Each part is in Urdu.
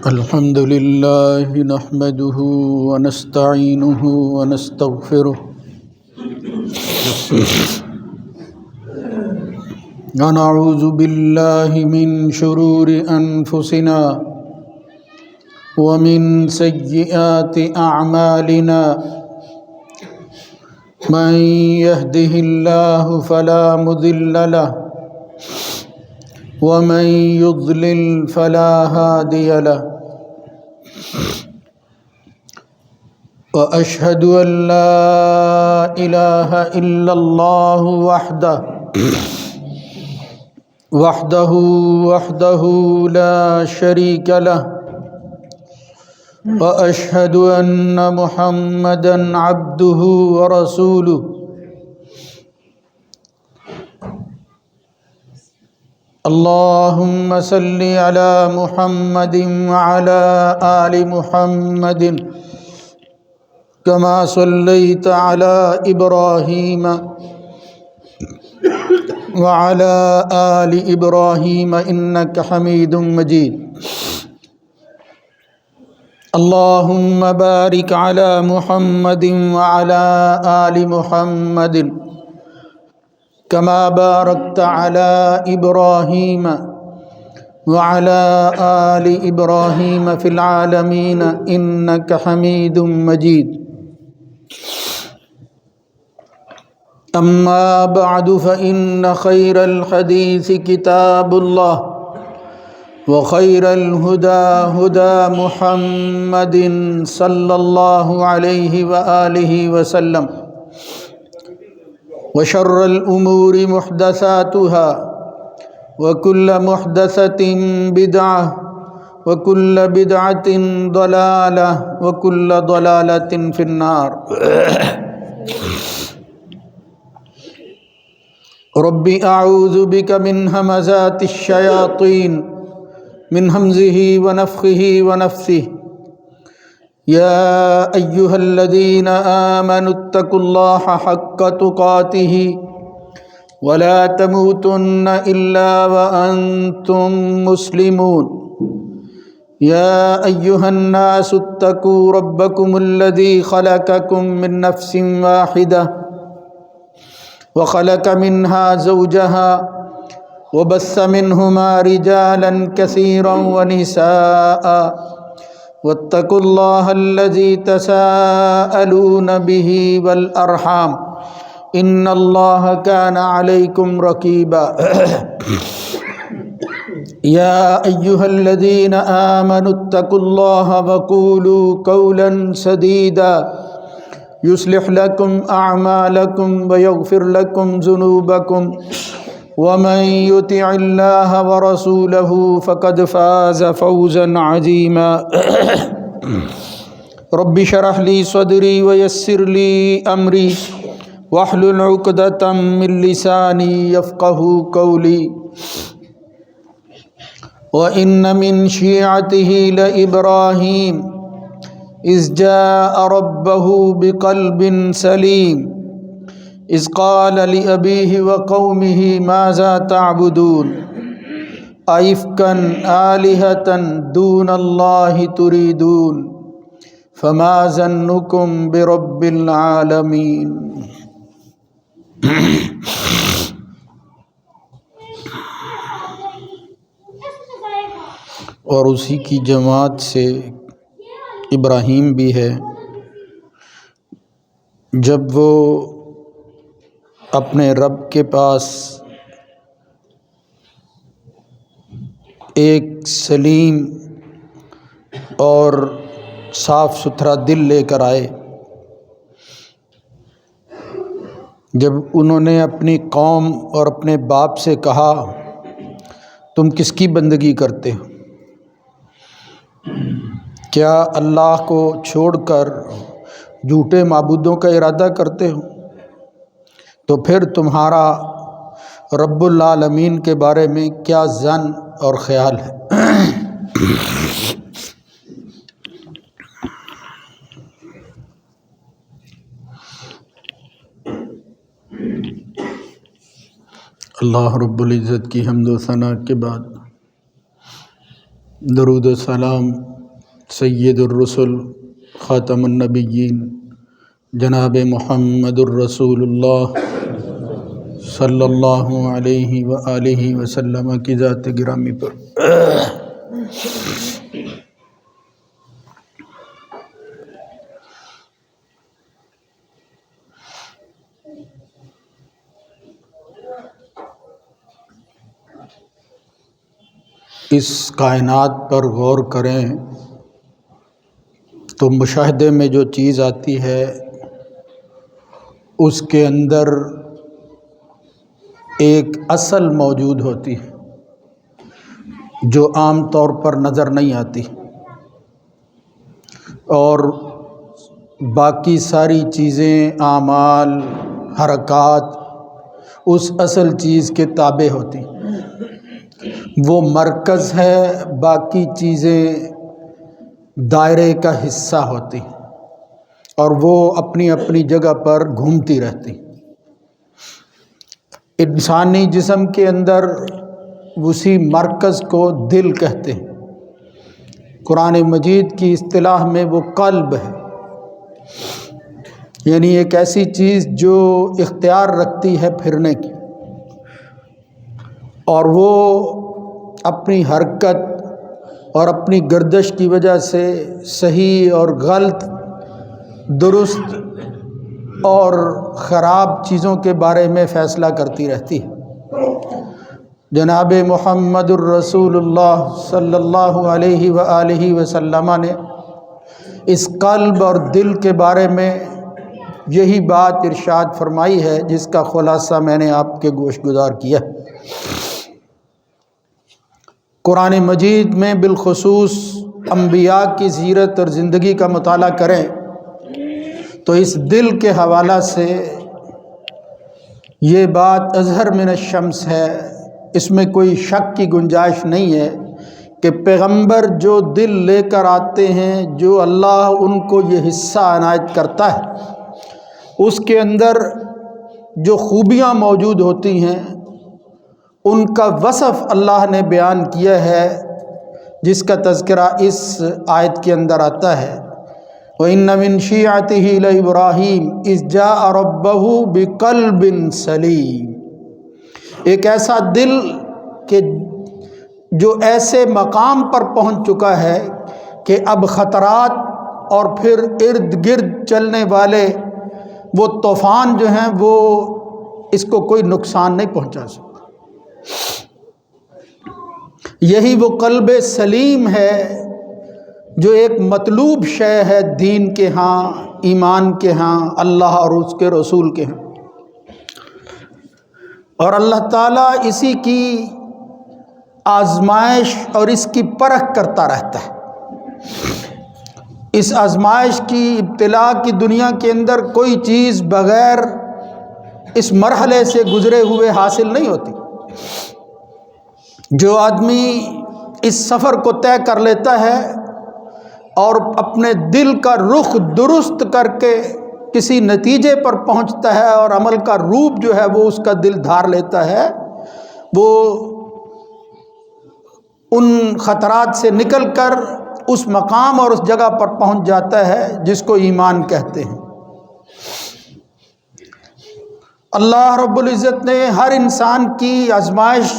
الحمد لله نحمده ونستعينه ونستغفره ونعوذ بالله من شرور أنفسنا ومن سيئات أعمالنا من يهده الله فلا مضل له ومن يضلل فلا هادي له وأشهد أن لا إله إلا الله وحده لا شريك له وأشهد أن محمدًا عبده ورسوله اللهم صل على محمد وعلى آل محمد كما صليت على إبراهيم وعلى آل إبراهيم إنك حميد مجيد اللهم بارك على محمد وعلى آل محمد كما باركت على إبراهيم وعلى آل إبراهيم في العالمين إنك حميد مجيد أما بعد فإن خير الحديث كتاب الله وخير الهدى هدى محمد صلى الله عليه وآله وسلم وشر الأمور محدثاتها وكل محدثة بدعة وكل بدعة ضلالة وكل ضلالة في النار رب أعوذ بك من همزات الشياطين من همزه ونفخه ونفثه يا أيها الذين آمنوا اتقوا الله حق تقاته ولا تموتن إلا وأنتم مسلمون يا أيها الناس اتقوا ربكم الذي خلقكم من نفس واحدة وخلق منها زوجها وبث منهما رجالا كثيرا ونساء واتقوا الله الذي تساءلون به والأرحام إن الله كان عليكم رقيبا يا أيها الذين آمنوا اتقوا الله وقولوا قولا سديدا يصلح لكم أعمالكم ويغفر لكم ذنوبكم ومن يطع الله ورسوله فقد فاز فوزا عظيما رب اشرح لي صدري ويسر لي أمري واحلل عقدة من لساني يفقهوا قولي وإن من شيعته لإبراهيم إذ جاء ربه بقلب سليم إذ قال لأبيه وقومه ماذا تعبدون أئفكا آلهة دون الله تريدون فما ظنكم برب العالمين اور اسی کی جماعت سے ابراہیم بھی ہے جب وہ اپنے رب کے پاس ایک سلیم اور صاف ستھرا دل لے کر آئے، جب انہوں نے اپنی قوم اور اپنے باپ سے کہا تم کس کی بندگی کرتے ہو؟ کیا اللہ کو چھوڑ کر جھوٹے معبودوں کا ارادہ کرتے ہو؟ تو پھر تمہارا رب العالمین کے بارے میں کیا ظن اور خیال ہے؟ اللہ رب العزت کی حمد و ثنا کے بعد درود و سلام سید الرسل خاتم النبیین جناب محمد الرسول اللہ صلی اللہ علیہ وآلہ وسلم کی ذات گرامی پر اس کائنات پر غور کریں تو مشاہدے میں جو چیز آتی ہے اس کے اندر ایک اصل موجود ہوتی ہے جو عام طور پر نظر نہیں آتی، اور باقی ساری چیزیں اعمال حرکات اس اصل چیز کے تابع ہوتی ہیں۔ وہ مرکز ہے، باقی چیزیں دائرے کا حصہ ہوتی اور وہ اپنی اپنی جگہ پر گھومتی رہتی۔ انسانی جسم کے اندر اسی مرکز کو دل کہتے ہیں۔ قرآن مجید کی اصطلاح میں وہ قلب ہے، یعنی ایک ایسی چیز جو اختیار رکھتی ہے پھرنے کی، اور وہ اپنی حرکت اور اپنی گردش کی وجہ سے صحیح اور غلط، درست اور خراب چیزوں کے بارے میں فیصلہ کرتی رہتی ہے۔ جناب محمد الرسول اللہ صلی اللہ علیہ وآلہ وسلم نے اس قلب اور دل کے بارے میں یہی بات ارشاد فرمائی ہے جس کا خلاصہ میں نے آپ کے گوش گزار کیا۔ قرآن مجید میں بالخصوص انبیاء کی سیرت اور زندگی کا مطالعہ کریں تو اس دل کے حوالہ سے یہ بات اظہر من الشمس ہے، اس میں کوئی شک کی گنجائش نہیں ہے کہ پیغمبر جو دل لے کر آتے ہیں، جو اللہ ان کو یہ حصہ عنایت کرتا ہے، اس کے اندر جو خوبیاں موجود ہوتی ہیں ان کا وصف اللہ نے بیان کیا ہے، جس کا تذکرہ اس آیت کے اندر آتا ہے۔ وَإِنَّ مِن شِيعَتِهِ لَإِبْرَاهِيمَ إِذْ جَاءَ رَبَّهُ بِقَلْبٍ سَلِيمٍ، ایک ایسا دل کہ جو ایسے مقام پر پہنچ چکا ہے کہ اب خطرات اور پھر ارد گرد چلنے والے وہ طوفان جو ہیں وہ اس کو کوئی نقصان نہیں پہنچا سکتا۔ یہی وہ قلب سلیم ہے جو ایک مطلوب شے ہے دین کے ہاں، ایمان کے ہاں، اللہ اور اس کے رسول کے ہاں، اور اللہ تعالیٰ اسی کی آزمائش اور اس کی پرکھ کرتا رہتا ہے۔ اس آزمائش کی ابتلا کی دنیا کے اندر کوئی چیز بغیر اس مرحلے سے گزرے ہوئے حاصل نہیں ہوتی۔ جو آدمی اس سفر کو طے کر لیتا ہے اور اپنے دل کا رخ درست کر کے کسی نتیجے پر پہنچتا ہے اور عمل کا روپ جو ہے وہ اس کا دل دھار لیتا ہے، وہ ان خطرات سے نکل کر اس مقام اور اس جگہ پر پہنچ جاتا ہے جس کو ایمان کہتے ہیں۔ اللہ رب العزت نے ہر انسان کی آزمائش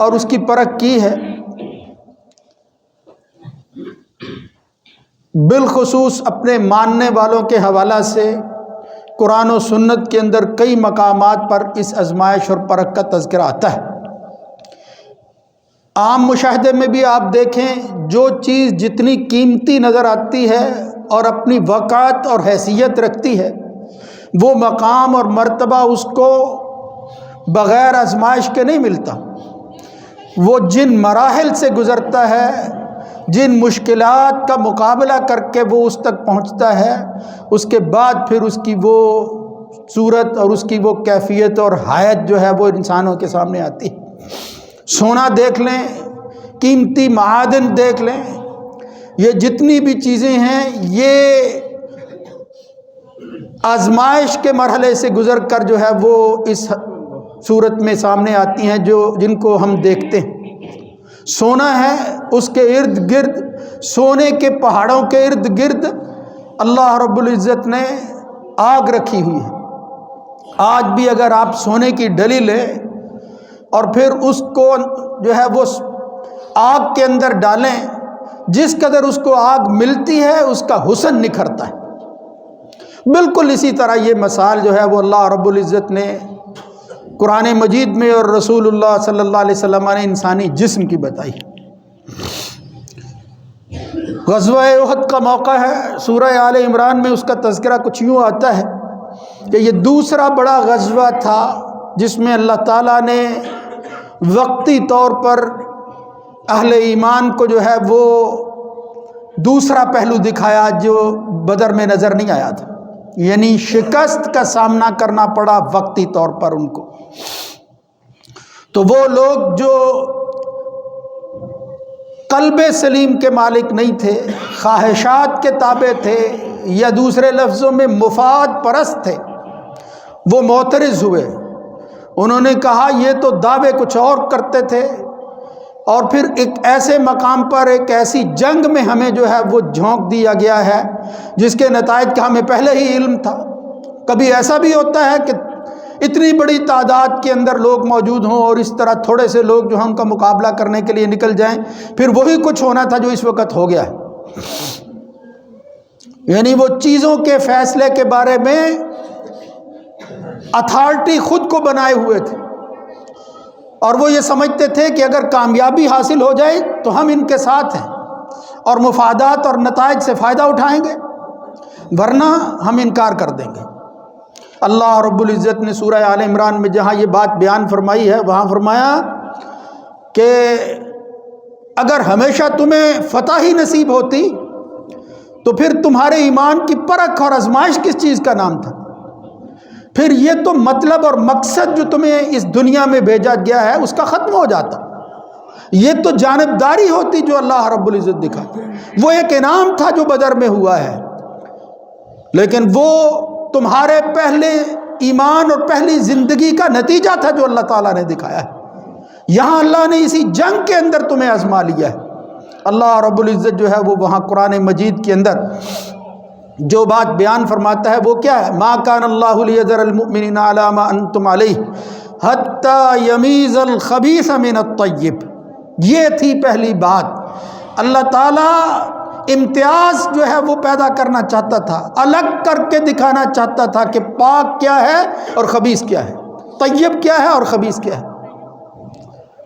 اور اس کی پرکھ کی ہے، بالخصوص اپنے ماننے والوں کے حوالہ سے قرآن و سنت کے اندر کئی مقامات پر اس آزمائش اور پرکھ کا تذکرہ آتا ہے۔ عام مشاہدے میں بھی آپ دیکھیں، جو چیز جتنی قیمتی نظر آتی ہے اور اپنی وقعت اور حیثیت رکھتی ہے، وہ مقام اور مرتبہ اس کو بغیر آزمائش کے نہیں ملتا۔ وہ جن مراحل سے گزرتا ہے، جن مشکلات کا مقابلہ کر کے وہ اس تک پہنچتا ہے، اس کے بعد پھر اس کی وہ صورت اور اس کی وہ کیفیت اور حیت جو ہے وہ انسانوں کے سامنے آتی ہے۔ سونا دیکھ لیں، قیمتی معادن دیکھ لیں، یہ جتنی بھی چیزیں ہیں یہ آزمائش کے مرحلے سے گزر کر جو ہے وہ اس صورت میں سامنے آتی ہیں جن کو ہم دیکھتے ہیں۔ سونا ہے، اس کے ارد گرد، سونے کے پہاڑوں کے ارد گرد اللہ رب العزت نے آگ رکھی ہوئی ہے۔ آج بھی اگر آپ سونے کی ڈلی لیں اور پھر اس کو جو ہے وہ آگ کے اندر ڈالیں، جس قدر اس کو آگ ملتی ہے اس کا حسن نکھرتا ہے۔ بالکل اسی طرح یہ مثال جو ہے وہ اللہ رب العزت نے قرآن مجید میں اور رسول اللہ صلی اللہ علیہ وسلم نے انسانی جسم کی بتائی۔ غزوہ احد کا موقع ہے، سورہ آل عمران میں اس کا تذکرہ کچھ یوں آتا ہے کہ یہ دوسرا بڑا غزوہ تھا جس میں اللہ تعالیٰ نے وقتی طور پر اہل ایمان کو جو ہے وہ دوسرا پہلو دکھایا جو بدر میں نظر نہیں آیا تھا، یعنی شکست کا سامنا کرنا پڑا وقتی طور پر ان کو۔ تو وہ لوگ جو قلب سلیم کے مالک نہیں تھے، خواہشات کے تابع تھے، یا دوسرے لفظوں میں مفاد پرست تھے، وہ معترض ہوئے۔ انہوں نے کہا یہ تو دعوے کچھ اور کرتے تھے، اور پھر ایک ایسے مقام پر ایک ایسی جنگ میں ہمیں جو ہے وہ جھونک دیا گیا ہے جس کے نتائج کا ہمیں پہلے ہی علم تھا۔ کبھی ایسا بھی ہوتا ہے کہ اتنی بڑی تعداد کے اندر لوگ موجود ہوں اور اس طرح تھوڑے سے لوگ جو ہیں ان کا مقابلہ کرنے کے لیے نکل جائیں، پھر وہی کچھ ہونا تھا جو اس وقت ہو گیا ہے۔ یعنی وہ چیزوں کے فیصلے کے بارے میں اتھارٹی خود کو بنائے ہوئے تھے، اور وہ یہ سمجھتے تھے کہ اگر کامیابی حاصل ہو جائے تو ہم ان کے ساتھ ہیں اور مفادات اور نتائج سے فائدہ اٹھائیں گے، ورنہ ہم انکار کر دیں گے۔ اللہ رب العزت نے سورہ آل عمران میں جہاں یہ بات بیان فرمائی ہے وہاں فرمایا کہ اگر ہمیشہ تمہیں فتح ہی نصیب ہوتی تو پھر تمہارے ایمان کی پرکھ اور آزمائش کس چیز کا نام تھا؟ پھر یہ تو مطلب اور مقصد جو تمہیں اس دنیا میں بھیجا گیا ہے اس کا ختم ہو جاتا۔ یہ تو جانبداری ہوتی جو اللہ رب العزت دکھاتے۔ وہ ایک انعام تھا جو بدر میں ہوا ہے، لیکن وہ تمہارے پہلے ایمان اور پہلی زندگی کا نتیجہ تھا جو اللہ تعالیٰ نے دکھایا ہے۔ یہاں اللہ نے اسی جنگ کے اندر تمہیں آزما لیا ہے۔ اللہ رب العزت جو ہے وہ وہاں قرآن مجید کے اندر جو بات بیان فرماتا ہے وہ کیا ہے؟ ما کان اللہ لیذر المؤمنین علی ما انتم علیہ حتی یمیز الخبیث من الطیب۔ یہ تھی پہلی بات۔ اللہ تعالیٰ امتیاز جو ہے وہ پیدا کرنا چاہتا تھا، الگ کر کے دکھانا چاہتا تھا کہ پاک کیا ہے اور خبیث کیا ہے، طیب کیا ہے اور خبیث کیا ہے۔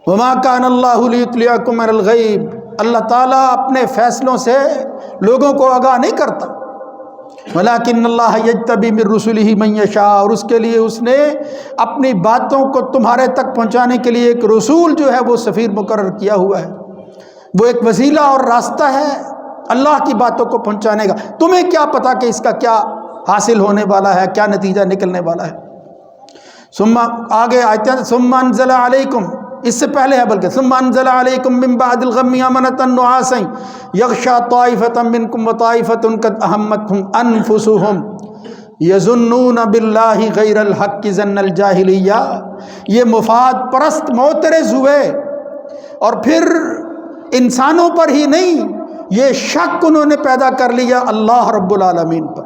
وما کان اللہ لیطلعکم علی الغیب، اللہ تعالیٰ اپنے فیصلوں سے لوگوں کو آگاہ نہیں کرتا، ولیکن اللہ یجتبی من رسلہ من یشاء، اور اس کے لیے اس نے اپنی باتوں کو تمہارے تک پہنچانے کے لیے ایک رسول جو ہے وہ سفیر مقرر کیا ہوا ہے۔ وہ ایک وسیلہ اور راستہ ہے اللہ کی باتوں کو پہنچانے کا۔ تمہیں کیا پتا کہ اس کا کیا حاصل ہونے والا ہے، کیا نتیجہ نکلنے والا ہے۔ ثم آگے آیت ہے ثم انزل علیکم، اس سے پہلے ہے بلکہ ثم انزل علیکم من بعد الغم امنۃ نعاسا یغشی طائفۃ منکم وطائفۃ قد اہمتہم انفسہم یظنون باللہ غیر الحق ظن الجاہلیہ۔ یہ مفاد پرست معترض ہوئے، اور پھر انسانوں پر ہی نہیں، یہ شک انہوں نے پیدا کر لیا اللہ رب العالمین پر۔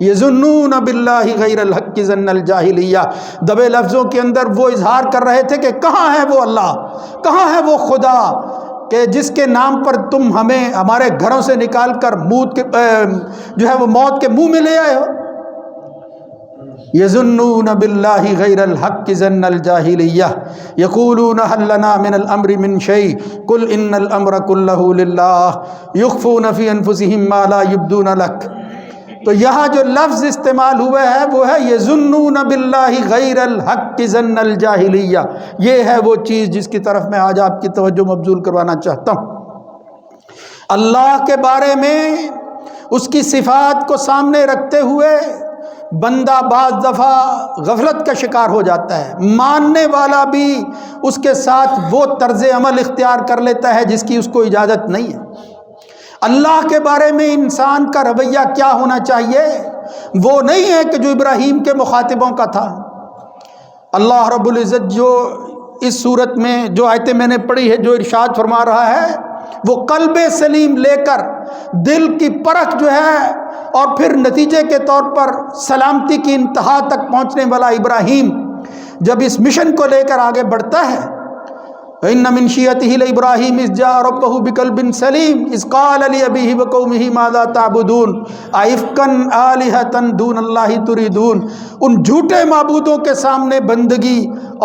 یظنون باللہ غیر الحق ظن الجاہلیہ، دبے لفظوں کے اندر وہ اظہار کر رہے تھے کہ کہاں ہے وہ اللہ، کہاں ہے وہ خدا کہ جس کے نام پر تم ہمیں ہمارے گھروں سے نکال کر جو ہے وہ موت کے منہ میں لے آئے ہو۔ یظنون باللہ غیر الحق ظن الجاہلیہ یقولون هل لنا من الامر من شیء قل ان الامر کلہ للہ یخفون فی انفسہم ما لا یبدون لک۔ تو یہاں جو لفظ استعمال ہوئے ہے وہ ہے یظنون باللہ غیر الحق ظن الجاہلیہ۔ یہ ہے وہ چیز جس کی طرف میں آج آپ کی توجہ مبذول کروانا چاہتا ہوں۔ اللہ کے بارے میں اس کی صفات کو سامنے رکھتے ہوئے بندہ بعض دفعہ غفلت کا شکار ہو جاتا ہے، ماننے والا بھی اس کے ساتھ وہ طرز عمل اختیار کر لیتا ہے جس کی اس کو اجازت نہیں ہے۔ اللہ کے بارے میں انسان کا رویہ کیا ہونا چاہیے؟ وہ نہیں ہے کہ جو ابراہیم کے مخاطبوں کا تھا۔ اللہ رب العزت جو اس صورت میں جو آیتیں میں نے پڑھی ہے جو ارشاد فرما رہا ہے وہ قلب سلیم لے کر دل کی پرکھ جو ہے اور پھر نتیجے کے طور پر سلامتی کی انتہا تک پہنچنے والا ابراہیم جب اس مشن کو لے کر آگے بڑھتا ہے، ان من شیعته لابراہیم اذ جاء ربہ بقلب سلیم اذ قال لابیہ وقومہ ماذا تعبدون ائفکا آلہۃ دون اللہ تریدون، ان جھوٹے معبودوں کے سامنے بندگی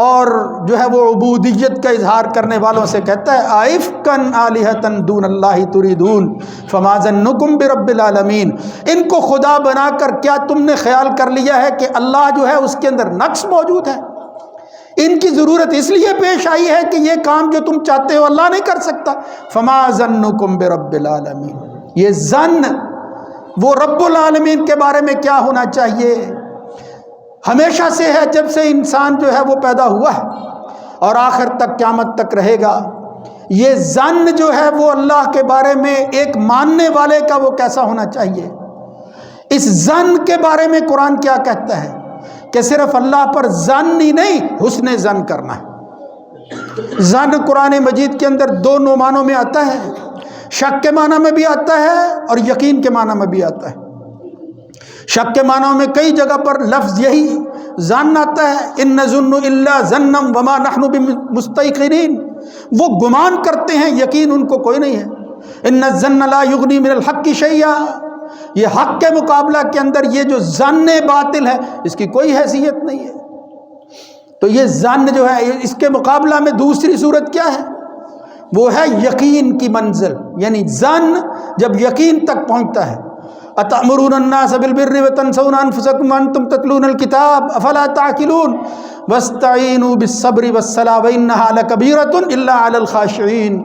اور جو ہے وہ عبودیت کا اظہار کرنے والوں سے کہتا ہے ائفکا آلہۃ دون اللہ تریدون فما ظنکم برب العالمین، ان کو خدا بنا کر کیا تم نے خیال کر لیا ہے کہ اللہ جو ہے اس کے اندر نقص موجود ہے؟ ان کی ضرورت اس لیے پیش آئی ہے کہ یہ کام جو تم چاہتے ہو اللہ نہیں کر سکتا۔ فما ظنکم برب العالمین، یہ ظن وہ رب العالمین کے بارے میں کیا ہونا چاہیے، ہمیشہ سے ہے، جب سے انسان جو ہے وہ پیدا ہوا ہے اور آخر تک قیامت تک رہے گا۔ یہ ظن جو ہے وہ اللہ کے بارے میں ایک ماننے والے کا وہ کیسا ہونا چاہیے۔ اس ظن کے بارے میں قرآن کیا کہتا ہے کہ صرف اللہ پر ظن ہی نہیں، حسن ظن کرنا ہے۔ ظن قرآن مجید کے اندر دونوں معنوں میں آتا ہے، شک کے معنی میں بھی آتا ہے اور یقین کے معنی میں بھی آتا ہے۔ شک کے معنوں میں کئی جگہ پر لفظ یہی ظن آتا ہے، ان نظن الا ظنا وما نحن بمستيقنين، وہ گمان کرتے ہیں، یقین ان کو کوئی نہیں ہے۔ ان الظن لا يغني من الحق شيئا، یہ حق کے مقابلہ کے اندر یہ جو ظن باطل ہے اس کی کوئی حیثیت نہیں ہے۔ تو یہ ظن جو ہے اس کے مقابلہ میں دوسری صورت کیا ہے، وہ ہے یقین کی منزل، یعنی ظن جب یقین تک پہنچتا ہے۔ اتأمرون الناس بالبر وتنسون انفسکم وانتم تتلون الکتاب افلا تعقلون واستعینوا بالصبر والصلاۃ وانھا لکبیرۃ الا علی الخاشعین،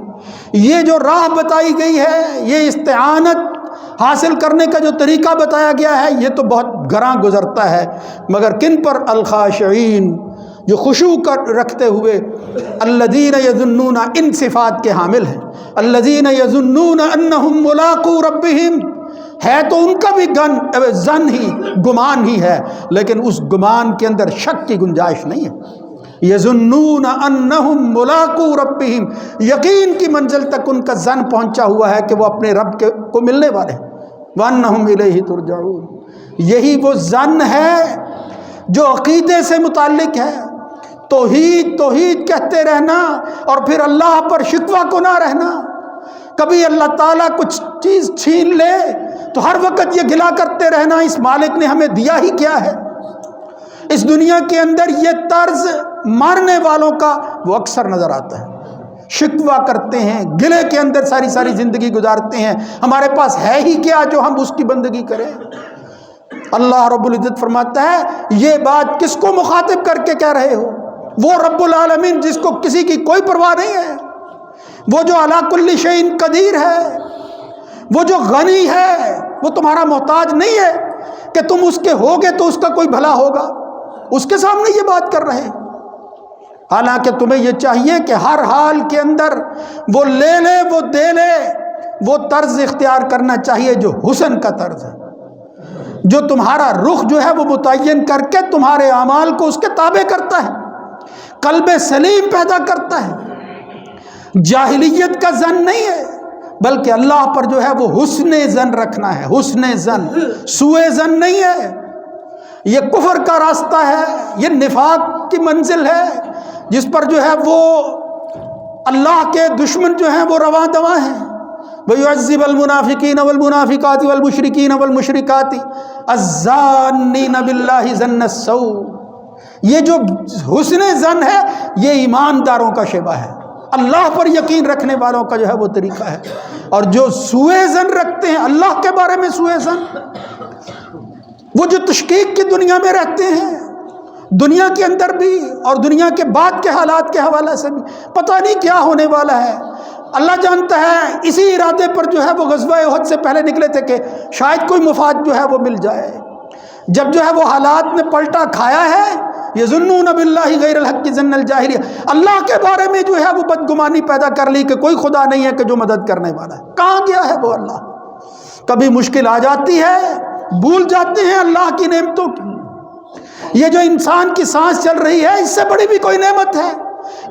یہ جو راہ بتائی گئی ہے، یہ استعانت حاصل کرنے کا جو طریقہ بتایا گیا ہے، یہ تو بہت گراں گزرتا ہے، مگر کن پر؟ الخاشعین، جو خشوع رکھتے ہوئے، الذین یظنون، ان صفات کے حامل ہیں، الذین یظنون انہم ملاقو ربہم، ہے تو ان کا بھی ظن ہی، گمان ہی ہے، لیکن اس گمان کے اندر شک کی گنجائش نہیں ہے۔ یظنون انہم ملاقو ربہم، یقین کی منزل تک ان کا ظن پہنچا ہوا ہے کہ وہ اپنے رب کو ملنے والے ہیں۔ وانہم الیہ ترجعون، یہی وہ ظن ہے جو عقیدے سے متعلق ہے، توحید توحید کہتے رہنا اور پھر اللہ پر شکوہ کو نہ رہنا۔ کبھی اللہ تعالیٰ کچھ چیز چھین لے تو ہر وقت یہ گلا کرتے رہنا اس مالک نے ہمیں دیا ہی کیا ہے۔ اس دنیا کے اندر یہ طرز مارنے والوں کا وہ اکثر نظر آتا ہے، شکوہ کرتے ہیں، گلے کے اندر ساری ساری زندگی گزارتے ہیں، ہمارے پاس ہے ہی کیا جو ہم اس کی بندگی کریں۔ اللہ رب العزت فرماتا ہے یہ بات کس کو مخاطب کر کے کہہ رہے ہو؟ وہ رب العالمین جس کو کسی کی کوئی پرواہ نہیں ہے، وہ جو علی کل شیء قدیر ہے، وہ جو غنی ہے، وہ تمہارا محتاج نہیں ہے کہ تم اس کے ہوگے تو اس کا کوئی بھلا ہوگا، اس کے سامنے یہ بات کر رہے ہیں۔ حالانکہ تمہیں یہ چاہیے کہ ہر حال کے اندر وہ لے لے وہ دے لے، وہ طرز اختیار کرنا چاہیے جو حسن کا طرز ہے، جو تمہارا رخ جو ہے وہ متعین کر کے تمہارے اعمال کو اس کے تابع کرتا ہے، قلب سلیم پیدا کرتا ہے، جاہلیت کا ظن نہیں ہے، بلکہ اللہ پر جو ہے وہ حسن ظن رکھنا ہے، حسن ظن، سوء ظن نہیں ہے۔ یہ کفر کا راستہ ہے، یہ نفاق کی منزل ہے جس پر جو ہے وہ اللہ کے دشمن جو ہیں وہ رواں دواں ہیں۔ وَيُعَذِّبَ الْمُنَافِقِينَ وَالْمُنَافِقَاتِ وَالْمُشْرِكِينَ وَالْمُشْرِكَاتِ الظَّانِّينَ بِاللَّهِ ظَنَّ السَّوْءِ، یہ جو حسن ظن ہے یہ ایمانداروں کا شیبہ ہے، اللہ پر یقین رکھنے والوں کا جو ہے وہ طریقہ ہے۔ اور جو سوء ظن رکھتے ہیں اللہ کے بارے میں، سوء ظن، وہ جو تشکیک کی دنیا میں رہتے ہیں، دنیا کے اندر بھی اور دنیا کے بعد کے حالات کے حوالے سے بھی پتہ نہیں کیا ہونے والا ہے، اللہ جانتا ہے۔ اسی ارادے پر جو ہے وہ غزوہ احد سے پہلے نکلے تھے کہ شاید کوئی مفاد جو ہے وہ مل جائے۔ جب جو ہے وہ حالات نے پلٹا کھایا ہے، یظنون باللہ غیر الحق ظن الجاہلیہ، اللہ کے بارے میں جو ہے وہ بدگمانی پیدا کر لی کہ کوئی خدا نہیں ہے کہ جو مدد کرنے والا ہے۔ کہاں گیا ہے وہ اللہ؟ کبھی مشکل آ جاتی ہے، بھول جاتے ہیں اللہ کی نعمتوں کی، یہ جو انسان کی سانس چل رہی ہے اس سے بڑی بھی کوئی نعمت ہے؟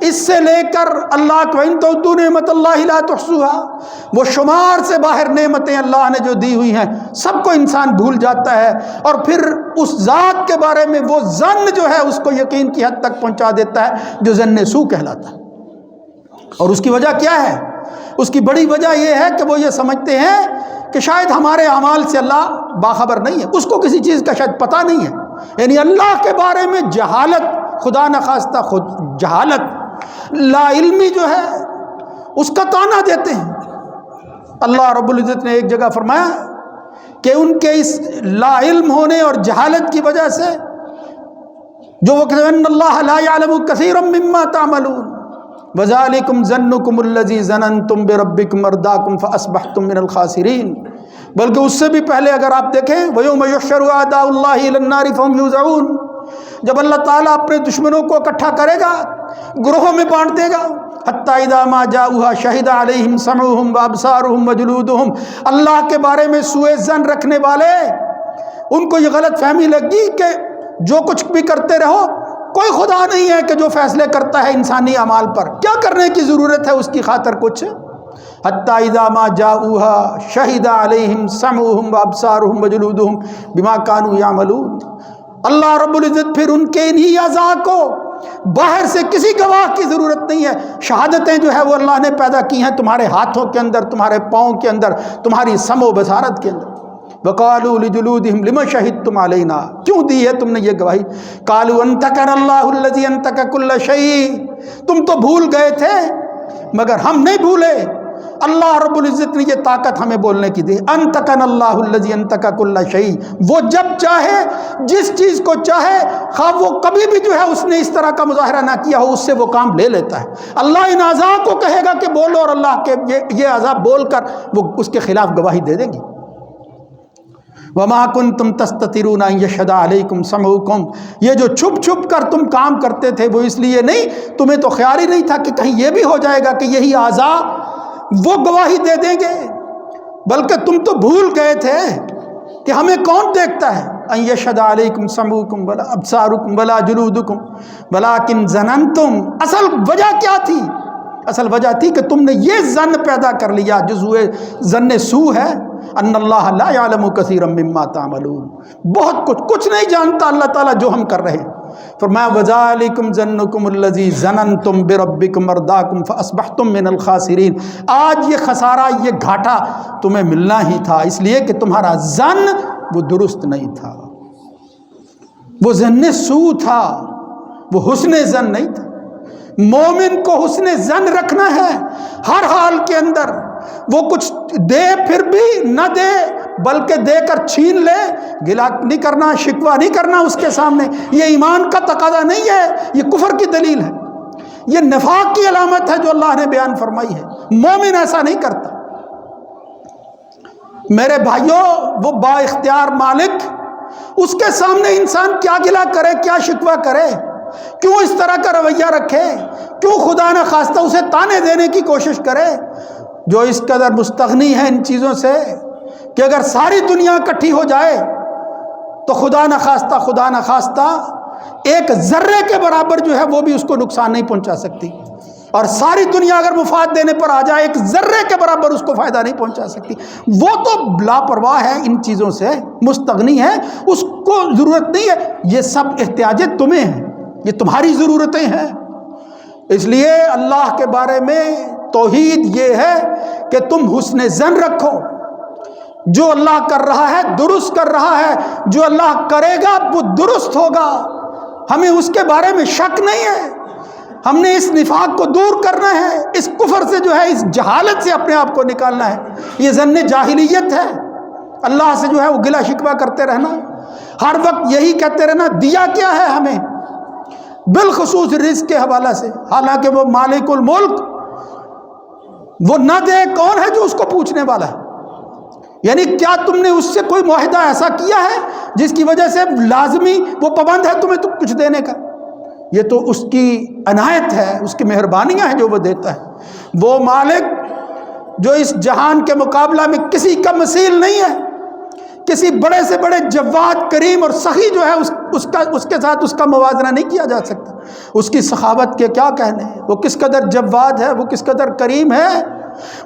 اس سے لے کر اللہ کو ان تو نعمت اللہ لا تحصوها، وہ شمار سے باہر نعمتیں اللہ نے جو دی ہوئی ہیں سب کو انسان بھول جاتا ہے، اور پھر اس ذات کے بارے میں وہ ظن جو ہے اس کو یقین کی حد تک پہنچا دیتا ہے جو ظن سو کہلاتا ہے۔ اور اس کی وجہ کیا ہے؟ اس کی بڑی وجہ یہ ہے کہ وہ یہ سمجھتے ہیں کہ شاید ہمارے اعمال سے اللہ باخبر نہیں ہے، اس کو کسی چیز کا شاید پتہ نہیں ہے، یعنی اللہ کے بارے میں جہالت، خدا نخواستہ خود جہالت، لا علمی جو ہے اس کا طعنہ دیتے ہیں۔ اللہ رب العزت نے ایک جگہ فرمایا کہ ان کے اس لا علم ہونے اور جہالت کی وجہ سے جو وہ کہتے ہیں ان اللہ لا یعلم کثیرا مما تعملون وذالکم ظنکم الذی ظننتم بربکم ارداکم فاصبحتم من الخاسرین، بلکہ اس سے بھی پہلے اگر آپ دیکھیں وَيَوْمَ يُحْشَرُ أَعْدَاءُ اللَّهِ إِلَى النَّارِ فَهُمْ يُوزَعُونَ، جب اللہ تعالیٰ اپنے دشمنوں کو اکٹھا کرے گا، گروہوں میں بانٹ دے گا، حتیٰ اذا ما جاؤها شہد علیہم سمعهم وابصارهم وجلودهم، اللہ کے بارے میں سوء ظن رکھنے والے ان کو یہ غلط فہمی لگی کہ جو کچھ بھی کرتے رہو کوئی خدا نہیں ہے کہ جو فیصلے کرتا ہے انسانی اعمال پر، کیا کرنے کی ضرورت ہے اس کی خاطر کچھ، حتیٰ اذا ما جاؤها شہد علیہم سمعهم وابصارهم وجلودهم بما كانوا يعملون۔ اللہ رب العزت پھر ان کے انہی اعضاء کو باہر سے کسی گواہ کی ضرورت نہیں ہے، شہادتیں جو ہے وہ اللہ نے پیدا کی ہیں تمہارے ہاتھوں کے اندر، تمہارے پاؤں کے اندر، تمہاری سمع و بصارت کے اندر۔ وَقَالُوا لِجُلُودِهِمْ لِمَ شَهِدتُّمْ عَلَيْنَا، کیوں دی ہے تم نے یہ گواہی؟ قَالُوا أَنْطَقَنَا اللَّهُ الَّذِي أَنْطَقَ كُلَّ شَيْءٍ، تم تو بھول گئے تھے مگر ہم نہیں بھولے، اللہ رب العزت نے یہ طاقت ہمیں بولنے کی دی۔ أَنْطَقَنَا اللَّهُ الَّذِي أَنْطَقَ كُلَّ شَيْءٍ، وہ جب چاہے جس چیز کو چاہے، خواہ وہ کبھی بھی جو ہے اس نے اس طرح کا مظاہرہ نہ کیا ہو، اس سے وہ کام لے لیتا ہے۔ اللہ ان اعضاء کو کہے گا کہ بولو، اور اللہ کے یہ اعضاء بول کر وہ اس کے خلاف گواہی دے دیں گی۔ وَمَا كُنْتُمْ تَسْتَتِرُونَ أَنْ يَشْهَدَ عَلَيْكُمْ سَمْعُكُمْ، یہ جو چھپ چھپ کر تم کام کرتے تھے وہ اس لیے نہیں، تمہیں تو خیال ہی نہیں تھا کہ کہیں یہ بھی ہو جائے گا کہ یہی اعضاء وہ گواہی دے دیں گے، بلکہ تم تو بھول گئے تھے کہ ہمیں کون دیکھتا ہے۔ أَنْ يَشْهَدَ عَلَيْكُمْ سَمْعُكُمْ وَلَا أَبْصَارُكُمْ وَلَا جُلُودُكُمْ وَلَكِنْ ظَنَنْتُمْ، اصل وجہ کیا تھی؟ اصل وجہ تھی کہ تم نے یہ ظن پیدا کر لیا جو ظن سو ہے، ان اللہ لا یعلم کثیرا مما تعملون، بہت کچھ نہیں جانتا اللہ تعالیٰ جو ہم کر رہے ہیں۔ فرمایا وذالکم ظنکم الذی ظننتم بربکم ارداکم فاصبحتم من الخاسرین، آج یہ خسارہ، یہ گھاٹا تمہیں ملنا ہی تھا، اس لیے کہ تمہارا ظن وہ درست نہیں تھا، وہ ظن سو تھا، وہ حسن ظن نہیں تھا۔ مومن کو حسن ظن رکھنا ہے ہر حال کے اندر، وہ کچھ دے پھر بھی نہ دے بلکہ دے کر چھین لے، گلا نہیں کرنا، شکوہ نہیں کرنا اس کے سامنے، یہ ایمان کا تقاضا نہیں ہے، یہ کفر کی دلیل ہے، یہ نفاق کی علامت ہے جو اللہ نے بیان فرمائی ہے۔ مومن ایسا نہیں کرتا۔ میرے بھائیوں، وہ با اختیار مالک، اس کے سامنے انسان کیا گلا کرے، کیا شکوہ کرے، کیوں اس طرح کا رویہ رکھے، کیوں خدا نہ خواستہ اسے تانے دینے کی کوشش کرے، جو اس قدر مستغنی ہے ان چیزوں سے کہ اگر ساری دنیا اکٹھی ہو جائے تو خدا نہ خواستہ ایک ذرے کے برابر جو ہے وہ بھی اس کو نقصان نہیں پہنچا سکتی، اور ساری دنیا اگر مفاد دینے پر آ جائے ایک ذرے کے برابر اس کو فائدہ نہیں پہنچا سکتی۔ وہ تو لاپرواہ ہے ان چیزوں سے، مستغنی ہے، اس کو ضرورت نہیں ہے، یہ سب احتیاجات تمہیں ہیں، یہ تمہاری ضرورتیں ہیں۔ اس لیے اللہ کے بارے میں توحید یہ ہے کہ تم حسن ظن رکھو، جو اللہ کر رہا ہے درست کر رہا ہے، جو اللہ کرے گا وہ درست ہوگا، ہمیں اس کے بارے میں شک نہیں ہے، ہم نے اس نفاق کو دور کرنا ہے، اس کفر سے جو ہے، اس جہالت سے اپنے آپ کو نکالنا ہے۔ یہ ظن جاہلیت ہے، اللہ سے جو ہے وہ گلا شکوہ کرتے رہنا، ہر وقت یہی کہتے رہنا دیا کیا ہے ہمیں، بالخصوص رزق کے حوالہ سے، حالانکہ وہ مالک الملک، وہ نہ دے کون ہے جو اس کو پوچھنے والا ہے؟ یعنی کیا تم نے اس سے کوئی معاہدہ ایسا کیا ہے جس کی وجہ سے لازمی وہ پابند ہے تمہیں کچھ دینے کا؟ یہ تو اس کی عنایت ہے، اس کی مہربانیاں ہیں جو وہ دیتا ہے۔ وہ مالک جو اس جہان کے مقابلہ میں کسی کا مثیل نہیں ہے، کسی بڑے سے بڑے جواد کریم اور سخی جو ہے اس کے ساتھ اس کا موازنہ نہیں کیا جا سکتا۔ اس کی سخاوت کے کیا کہنے ہیں، وہ کس قدر جواد ہے، وہ کس قدر کریم ہے،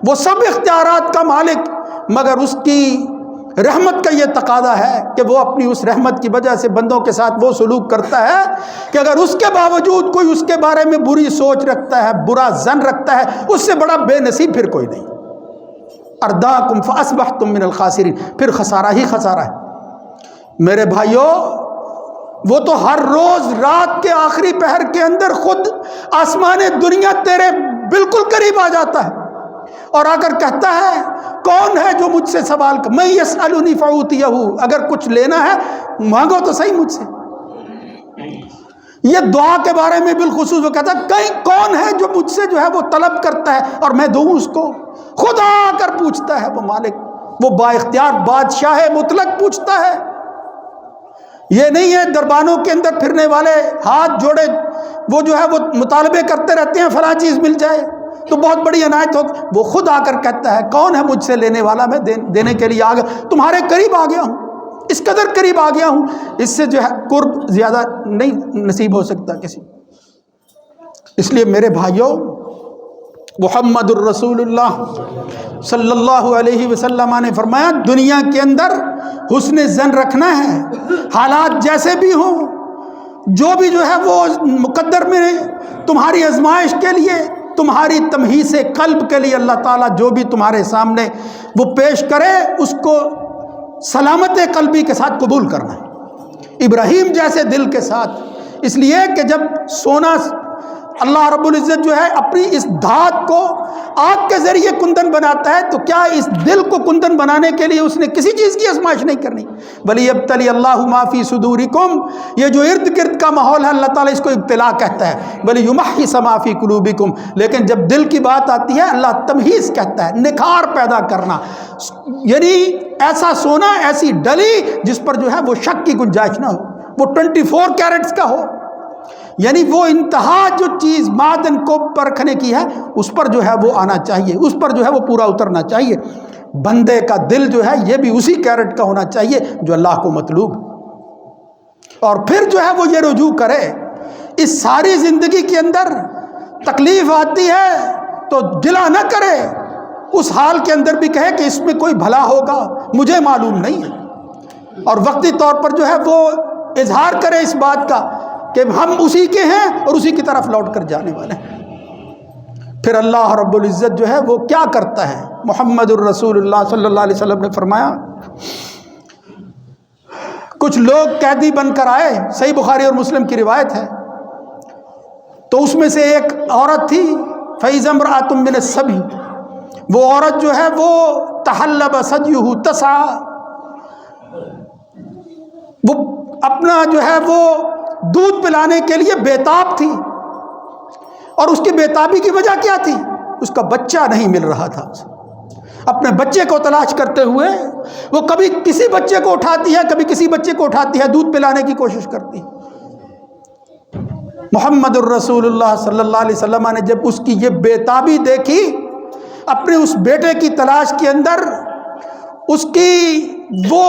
وہ سب اختیارات کا مالک، مگر اس کی رحمت کا یہ تقاضا ہے کہ وہ اپنی اس رحمت کی وجہ سے بندوں کے ساتھ وہ سلوک کرتا ہے کہ اگر اس کے باوجود کوئی اس کے بارے میں بری سوچ رکھتا ہے، برا ظن رکھتا ہے، اس سے بڑا بے نصیب پھر کوئی نہیں۔ ارداکم فاصبحتم من الخاسرین، پھر خسارہ ہی خسارہ ہے۔ میرے بھائیوں، وہ تو ہر روز رات کے آخری پہر کے اندر خود آسمان دنیا تیرے بالکل قریب آ جاتا ہے اور آ کر کہتا ہے کون ہے جو مجھ سے سوال کر، میں یسألنی فأوتیہ، اگر کچھ لینا ہے مانگو تو صحیح مجھ سے۔ یہ دعا کے بارے میں بالخصوص وہ کہتا ہے کہیں کون ہے جو مجھ سے جو ہے وہ طلب کرتا ہے اور میں دوں اس کو، خود آ کر پوچھتا ہے وہ مالک، وہ با اختیار بادشاہ مطلق پوچھتا ہے۔ یہ نہیں ہے دربانوں کے اندر پھرنے والے ہاتھ جوڑے وہ جو ہے وہ مطالبے کرتے رہتے ہیں فلاں چیز مل جائے تو بہت بڑی عنایت ہو، وہ خود آ کر کہتا ہے کون ہے مجھ سے لینے والا، میں دینے کے لیے آ گیا، تمہارے قریب آ گیا ہوں، اس قدر قریب آ گیا ہوں، اس سے جو ہے قرب زیادہ نہیں نصیب ہو سکتا کسی۔ اس لیے میرے بھائیوں، محمد الرسول اللہ صلی اللہ علیہ وسلم نے فرمایا دنیا کے اندر حسن ظن رکھنا ہے، حالات جیسے بھی ہوں، جو بھی جو ہے وہ مقدر میں تمہاری آزمائش کے لیے، تمہاری تمہیص قلب کے لیے اللہ تعالیٰ جو بھی تمہارے سامنے وہ پیش کرے اس کو سلامت قلبی کے ساتھ قبول کرنا ہے، ابراہیم جیسے دل کے ساتھ۔ اس لیے کہ جب سونا اللہ رب العزت جو ہے اپنی اس دھات کو آگ کے ذریعے کندن بناتا ہے تو کیا اس دل کو کندن بنانے کے لیے اس نے کسی چیز کی آزمائش نہیں کرنی؟ وَلِيَبْتَلِيَ اللَّهُ مَا فِي صُدُورِكُمْ، یہ جو ارد گرد کا ماحول ہے اللہ تعالیٰ اس کو ابتلا کہتا ہے، وَلِيُمَحِّصَ مَا فِي قُلُوبِكُمْ، لیکن جب دل کی بات آتی ہے اللہ تمہیز کہتا ہے، نکھار پیدا کرنا، یعنی ایسا سونا، ایسی ڈلی جس پر جو ہے وہ شک کی گنجائش نہ ہو، وہ 24 کیرٹس کا ہو، یعنی وہ انتہا جو چیز معدن کو پرکھنے کی ہے اس پر جو ہے وہ آنا چاہیے، اس پر جو ہے وہ پورا اترنا چاہیے۔ بندے کا دل جو ہے یہ بھی اسی کیرٹ کا ہونا چاہیے جو اللہ کو مطلوب، اور پھر جو ہے وہ یہ رجوع کرے۔ اس ساری زندگی کے اندر تکلیف آتی ہے تو گلہ نہ کرے، اس حال کے اندر بھی کہے کہ اس میں کوئی بھلا ہوگا، مجھے معلوم نہیں ہے، اور وقتی طور پر جو ہے وہ اظہار کرے اس بات کا کہ ہم اسی کے ہیں اور اسی کی طرف لوٹ کر جانے والے ہیں۔ پھر اللہ رب العزت جو ہے وہ کیا کرتا ہے؟ محمد الرسول اللہ صلی اللہ علیہ وسلم نے فرمایا کچھ لوگ قیدی بن کر آئے، صحیح بخاری اور مسلم کی روایت ہے، تو اس میں سے ایک عورت تھی، فَإِذَا امْرَأَةٌ مِّنَ السَّبْيِ، وہ عورت جو ہے وہ تحلب ثدیہ تسعى، وہ اپنا جو ہے وہ دودھ پلانے کے لیے بیتاب تھی، اور اس کی بیتابی کی وجہ کیا تھی؟ اس کا بچہ نہیں مل رہا تھا۔ اپنے بچے کو تلاش کرتے ہوئے وہ کبھی کسی بچے کو اٹھاتی ہے، کبھی کسی بچے کو اٹھاتی ہے، دودھ پلانے کی کوشش کرتی ہے۔ محمد الرسول اللہ صلی اللہ علیہ وسلم نے جب اس کی یہ بیتابی دیکھی، اپنے اس بیٹے کی تلاش کے اندر اس کی وہ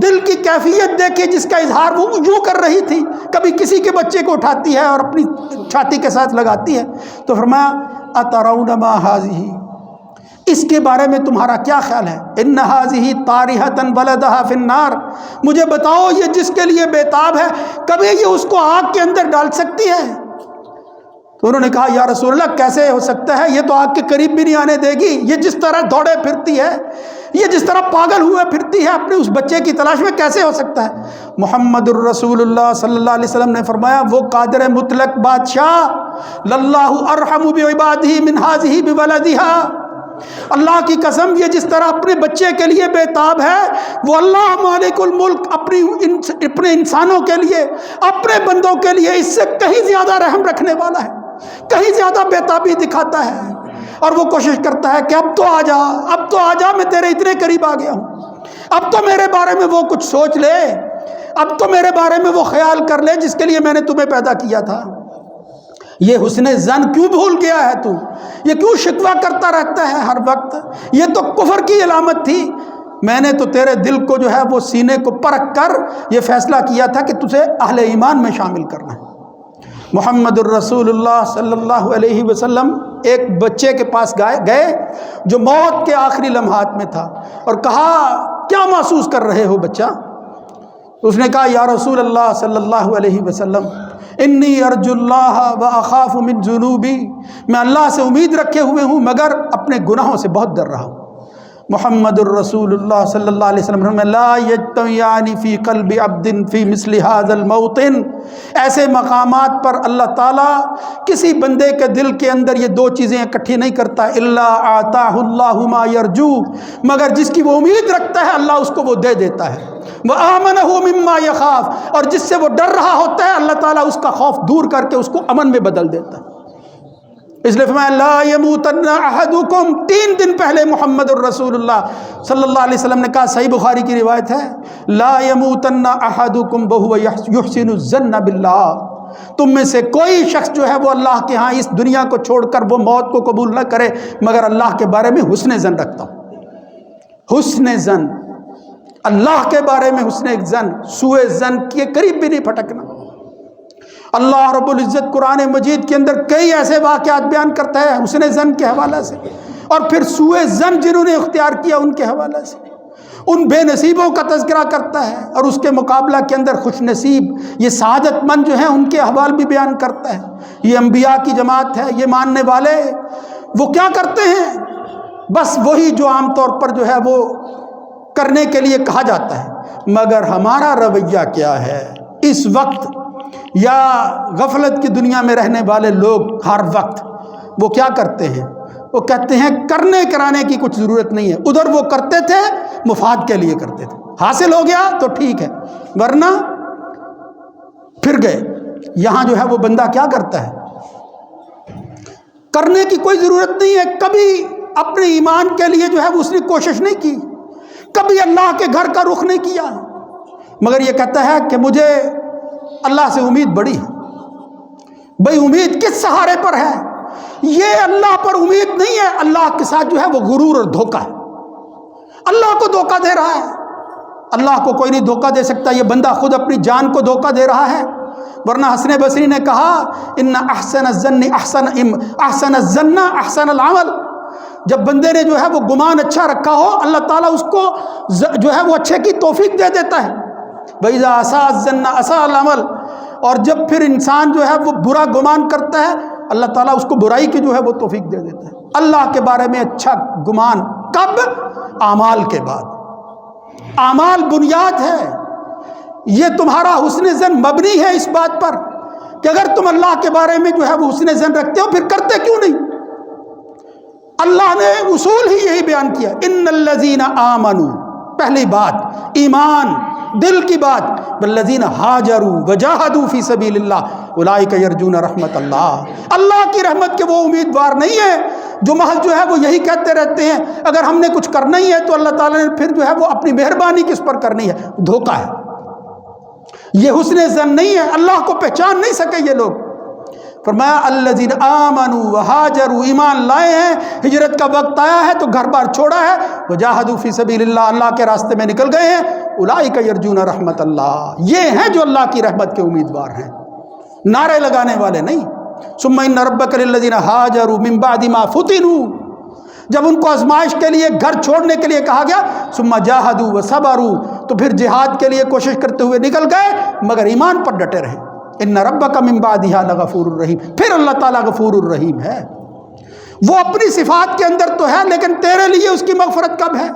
دل کی کیفیت دیکھی جس کا اظہار وہ یوں کر رہی تھی، کبھی کسی کے بچے کو اٹھاتی ہے اور اپنی چھاتی کے ساتھ لگاتی ہے، تو فرمایا اترون ما هذه، اس کے بارے میں تمہارا کیا خیال ہے؟ ان هذه طارحة ولدها في النار، مجھے بتاؤ یہ جس کے لیے بیتاب ہے کبھی یہ اس کو آگ کے اندر ڈال سکتی ہے؟ تو انہوں نے کہا یا رسول اللہ کیسے ہو سکتا ہے، یہ تو آگ کے قریب بھی نہیں آنے دے گی، یہ جس طرح دوڑے پھرتی ہے، یہ جس طرح پاگل ہوئے پھرتی ہے اپنے اس بچے کی تلاش میں، کیسے ہو سکتا ہے؟ محمد الرسول اللہ صلی اللہ علیہ وسلم نے فرمایا وہ قادر مطلق بادشاہ للہ ارحم بعبادہ من ہذہ بولدہا، اللہ کی قسم یہ جس طرح اپنے بچے کے لیے بیتاب ہے، وہ اللہ مالک الملک اپنے انسانوں کے لیے، اپنے بندوں کے لیے اس سے کہیں زیادہ رحم رکھنے والا ہے، کہیں زیادہ بیتابی دکھاتا ہے، اور وہ کوشش کرتا ہے کہ اب تو آ جا، اب تو آ جا، میں تیرے اتنے قریب آ گیا ہوں، اب تو میرے بارے میں وہ کچھ سوچ لے، اب تو میرے بارے میں وہ خیال کر لے جس کے لیے میں نے تمہیں پیدا کیا تھا۔ یہ حسن ظن کیوں بھول گیا ہے تو؟ یہ کیوں شکوہ کرتا رہتا ہے ہر وقت؟ یہ تو کفر کی علامت تھی۔ میں نے تو تیرے دل کو جو ہے وہ سینے کو پرکھ کر یہ فیصلہ کیا تھا کہ تجھے اہل ایمان میں شامل کرنا ہے۔ محمد الرسول اللہ صلی اللہ علیہ وسلم ایک بچے کے پاس گئے جو موت کے آخری لمحات میں تھا، اور کہا کیا محسوس کر رہے ہو بچہ؟ اس نے کہا یا رسول اللہ صلی اللہ علیہ وسلم انی ارجو اللہ و اخاف من ذنوبی، میں اللہ سے امید رکھے ہوئے ہوں مگر اپنے گناہوں سے بہت ڈر رہا ہوں۔ محمد الرسول اللہ صلی اللہ علیہ وسلم لا یجتمعان فی قلب عبد فی مثل ھذا الموطن، ایسے مقامات پر اللہ تعالیٰ کسی بندے کے دل کے اندر یہ دو چیزیں اکٹھی نہیں کرتا، الا آتاہ اللہ ما یرجو، مگر جس کی وہ امید رکھتا ہے اللہ اس کو وہ دے دیتا ہے، وآمنہ مما یخاف، اور جس سے وہ ڈر رہا ہوتا ہے اللہ تعالیٰ اس کا خوف دور کر کے اس کو امن میں بدل دیتا ہے۔ اس لیے فرمایا لا یموتن احدکم، 3 دن پہلے محمد الرسول اللہ صلی اللہ علیہ وسلم نے کہا، صحیح بخاری کی روایت ہے، لا یموتن احدکم وہو یحسن الظن باللہ، تم میں سے کوئی شخص جو ہے وہ اللہ کے ہاں اس دنیا کو چھوڑ کر وہ موت کو قبول نہ کرے مگر اللہ کے بارے میں حسن ظن رکھتا ہوں۔ حسن ظن، اللہ کے بارے میں حسن ظن، سوء ظن کے قریب بھی نہیں پھٹکنا۔ اللہ رب العزت قرآن مجید کے اندر کئی ایسے واقعات بیان کرتا ہے حسن ظن کے حوالے سے، اور پھر سوء ظن جنہوں نے اختیار کیا ان کے حوالے سے، ان بے نصیبوں کا تذکرہ کرتا ہے، اور اس کے مقابلہ کے اندر خوش نصیب یہ سعادت مند جو ہیں ان کے احوال بھی بیان کرتا ہے۔ یہ انبیاء کی جماعت ہے، یہ ماننے والے وہ کیا کرتے ہیں؟ بس وہی جو عام طور پر جو ہے وہ کرنے کے لیے کہا جاتا ہے، مگر ہمارا رویہ کیا ہے؟ اس وقت یا غفلت کی دنیا میں رہنے والے لوگ ہر وقت وہ کیا کرتے ہیں؟ وہ کہتے ہیں کرنے کرانے کی کچھ ضرورت نہیں ہے، ادھر وہ کرتے تھے مفاد کے لیے کرتے تھے، حاصل ہو گیا تو ٹھیک ہے ورنہ پھر گئے۔ یہاں جو ہے وہ بندہ کیا کرتا ہے؟ کرنے کی کوئی ضرورت نہیں ہے، کبھی اپنے ایمان کے لیے جو ہے اس نے کوشش نہیں کی، کبھی اللہ کے گھر کا رخ نہیں کیا، مگر یہ کہتا ہے کہ مجھے اللہ سے امید بڑی ہے۔ بھئی امید کس سہارے پر ہے؟ یہ اللہ پر امید نہیں ہے، اللہ کے ساتھ جو ہے وہ غرور اور دھوکہ ہے، اللہ کو دھوکہ دے رہا ہے۔ اللہ کو کوئی نہیں دھوکہ دے سکتا، یہ بندہ خود اپنی جان کو دھوکہ دے رہا ہے، ورنہ حسن بصری نے کہا ان احسن الظن احسن الظن احسن العمل، جب بندے نے جو ہے وہ گمان اچھا رکھا ہو اللہ تعالیٰ اس کو جو ہے وہ اچھے کی توفیق دے دیتا ہے۔ وَإِذَا أَسَاءَ الظَّنَّ أَسَاءَ الْعَمَلَ، اور جب پھر انسان جو ہے وہ برا گمان کرتا ہے اللہ تعالیٰ اس کو برائی کی جو ہے وہ توفیق دے دیتا ہے۔ اللہ کے بارے میں اچھا گمان کب؟ اعمال کے بعد۔ اعمال بنیاد ہے، یہ تمہارا حسن ظن مبنی ہے اس بات پر کہ اگر تم اللہ کے بارے میں جو ہے وہ حسن ظن رکھتے ہو پھر کرتے کیوں نہیں؟ اللہ نے اصول ہی یہی بیان کیا، ان الذین آمنوا، پہلی بات ایمان دل کی بات، والذین ہاجروا وجاہدوا فی سبیل اللہ اولئک یرجون رحمت اللہ، اللہ کی رحمت کے وہ امیدوار نہیں ہیں جو محض جو ہے وہ یہی کہتے رہتے ہیں اگر ہم نے کچھ کرنا ہی ہے تو اللہ تعالیٰ نے پھر جو ہے وہ اپنی مہربانی کس پر کرنی ہے۔ دھوکہ ہے، یہ حسن ظن نہیں ہے، اللہ کو پہچان نہیں سکے یہ لوگ۔ فرمایا الذین آمنوا وہاجروا، ایمان لائے ہیں، ہجرت کا وقت آیا ہے تو گھر بار چھوڑا ہے، وجاہدوا فی سبیل اللہ، اللہ کے راستے میں نکل گئے ہیں، اولئک یرجون رحمت اللہ، یہ ہیں جو اللہ کی رحمت کے امیدوار ہیں، نعرے لگانے والے نہیں۔ ثم ان ربک للذین ہاجروا من بعد ما فتنوا، جب ان کو آزمائش کے لیے گھر چھوڑنے کے لیے کہا گیا، ثم جاہدوا وصبروا، تو پھر جہاد کے لیے کوشش کرتے ہوئے نکل گئے مگر ایمان پر ڈٹے رہے۔ ان ربک من بعدھا لغفور الرحیم، پھر اللہ تعالیٰ غفور الرحیم ہے، وہ اپنی صفات کے اندر تو ہے لیکن تیرے لیے اس کی مغفرت کب ہے؟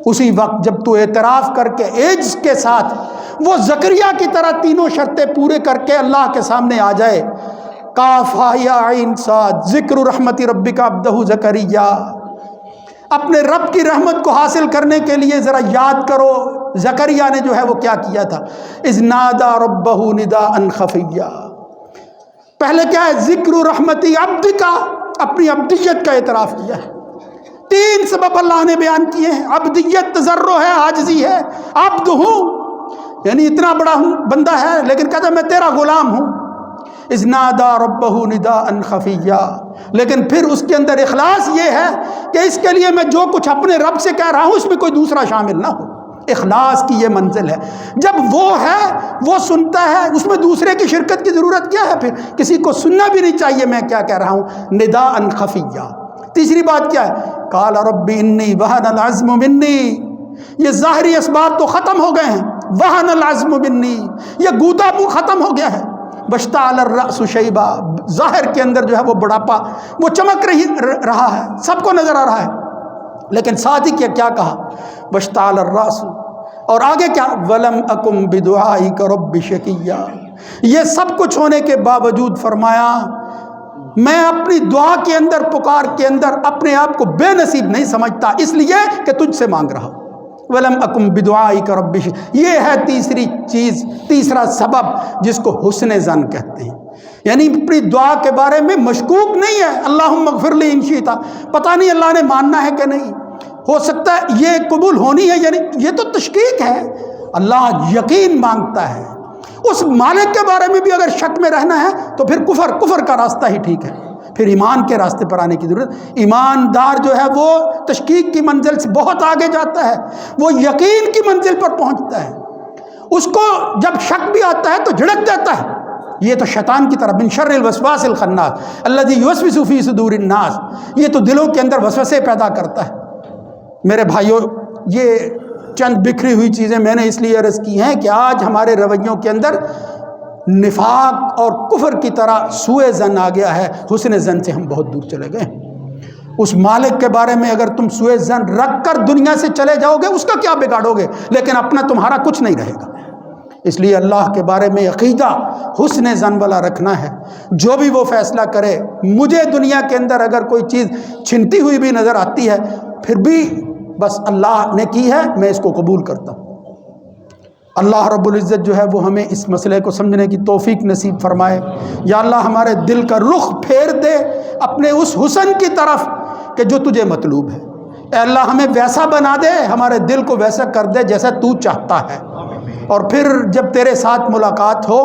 اسی وقت جب تو اعتراف کر کے عجز کے ساتھ وہ زکریا کی طرح تینوں شرطیں پورے کر کے اللہ کے سامنے آ جائے، کاف ہا یا عین صاد، ذکر رحمت ربک عبدہ زکریا، اپنے رب کی رحمت کو حاصل کرنے کے لیے ذرا یاد کرو زکریا نے جو ہے وہ کیا کیا تھا، اذ نادى ربہ نداء خفیا، پہلے کیا ہے؟ ذکر رحمتی عبدک، اپنی عبدیت کا اعتراف کیا ہے۔ 3 سبب اللہ نے بیان کیے ہیں، عبدیت تضرع ہے، عاجزی ہے، عبد ہوں یعنی اتنا بڑا ہوں بندہ ہے لیکن کہتا ہے میں تیرا غلام ہوں، اذ نادى ربه نداء خفيا، لیکن پھر اس کے اندر اخلاص یہ ہے کہ اس کے لیے میں جو کچھ اپنے رب سے کہہ رہا ہوں اس میں کوئی دوسرا شامل نہ ہو۔ اخلاص کی یہ منزل ہے، جب وہ ہے وہ سنتا ہے، اس میں دوسرے کی شرکت کی ضرورت کیا ہے؟ پھر کسی کو سننا بھی نہیں چاہیے میں کیا کہہ رہا ہوں، نداء خفیا۔ تیسری بات کیا ہے؟ قال رب انی وہن العزم منی، یہ ظاہری اسباب تو ختم ہو گئے ہیں، وہن العزم منی، یہ گودا منہ ختم ہو گیا ہے، واشتعل الرأس شیبا، ظاہر کے اندر جو ہے وہ بڑھاپا وہ چمک رہا ہے، سب کو نظر آ رہا ہے، لیکن ساتھ ہی کیا کہا؟ واشتعل الرأس، اور آگے کیا؟ ولم اکم بدعائک رب شقیا، یہ سب کچھ ہونے کے باوجود فرمایا میں اپنی دعا کے اندر، پکار کے اندر اپنے آپ کو بے نصیب نہیں سمجھتا، اس لیے کہ تجھ سے مانگ رہا ہوں۔ ولم اکم بدعائک رب شقیا، یہ ہے تیسری چیز، تیسرا سبب جس کو حسن ظن کہتے ہیں، یعنی اپنی دعا کے بارے میں مشکوک نہیں ہے، اللہم اغفر لی ان شئت، پتہ نہیں اللہ نے ماننا ہے کہ نہیں، ہو سکتا ہے یہ قبول ہونی ہے، یعنی یہ تو تشکیک ہے، اللہ یقین مانگتا ہے۔ اس مالک کے بارے میں بھی اگر شک میں رہنا ہے تو پھر کفر کا راستہ ہی ٹھیک ہے، پھر ایمان کے راستے پر آنے کی ضرورت۔ ایماندار جو ہے وہ تشکیک کی منزل سے بہت آگے جاتا ہے، وہ یقین کی منزل پر پہنچتا ہے، اس کو جب شک بھی آتا ہے تو جھڑک دیتا ہے۔ یہ تو شیطان کی طرف، من شر الوسواس الخناس الذی یوسوس فی صدور الناس، یہ تو دلوں کے اندر وسوسے پیدا کرتا ہے۔ میرے بھائیوں، یہ چند بکھری ہوئی چیزیں میں نے اس لیے عرض کی ہیں کہ آج ہمارے رویوں کے اندر نفاق اور کفر کی طرح سوء ظن آ گیا ہے، حسن ظن سے ہم بہت دور چلے گئے ہیں۔ اس مالک کے بارے میں اگر تم سوء ظن رکھ کر دنیا سے چلے جاؤ گے اس کا کیا بگاڑو گے، لیکن اپنا تمہارا کچھ نہیں رہے گا۔ اس لیے اللہ کے بارے میں عقیدہ حسن ظن والا رکھنا ہے، جو بھی وہ فیصلہ کرے، مجھے دنیا کے اندر اگر کوئی چیز چھنتی ہوئی بھی نظر آتی ہے پھر بھی بس اللہ نے کی ہے، میں اس کو قبول کرتا ہوں۔ اللہ رب العزت جو ہے وہ ہمیں اس مسئلے کو سمجھنے کی توفیق نصیب فرمائے۔ یا اللہ ہمارے دل کا رخ پھیر دے اپنے اس حسن کی طرف کہ جو تجھے مطلوب ہے۔ اے اللہ ہمیں ویسا بنا دے، ہمارے دل کو ویسا کر دے جیسا تو چاہتا ہے، اور پھر جب تیرے ساتھ ملاقات ہو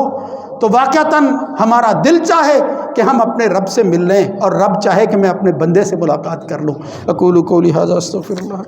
تو واقعتاً ہمارا دل چاہے کہ ہم اپنے رب سے مل لیں، اور رب چاہے کہ میں اپنے بندے سے ملاقات کر لوں۔ اقول قولی ھذا استغفر اللہ۔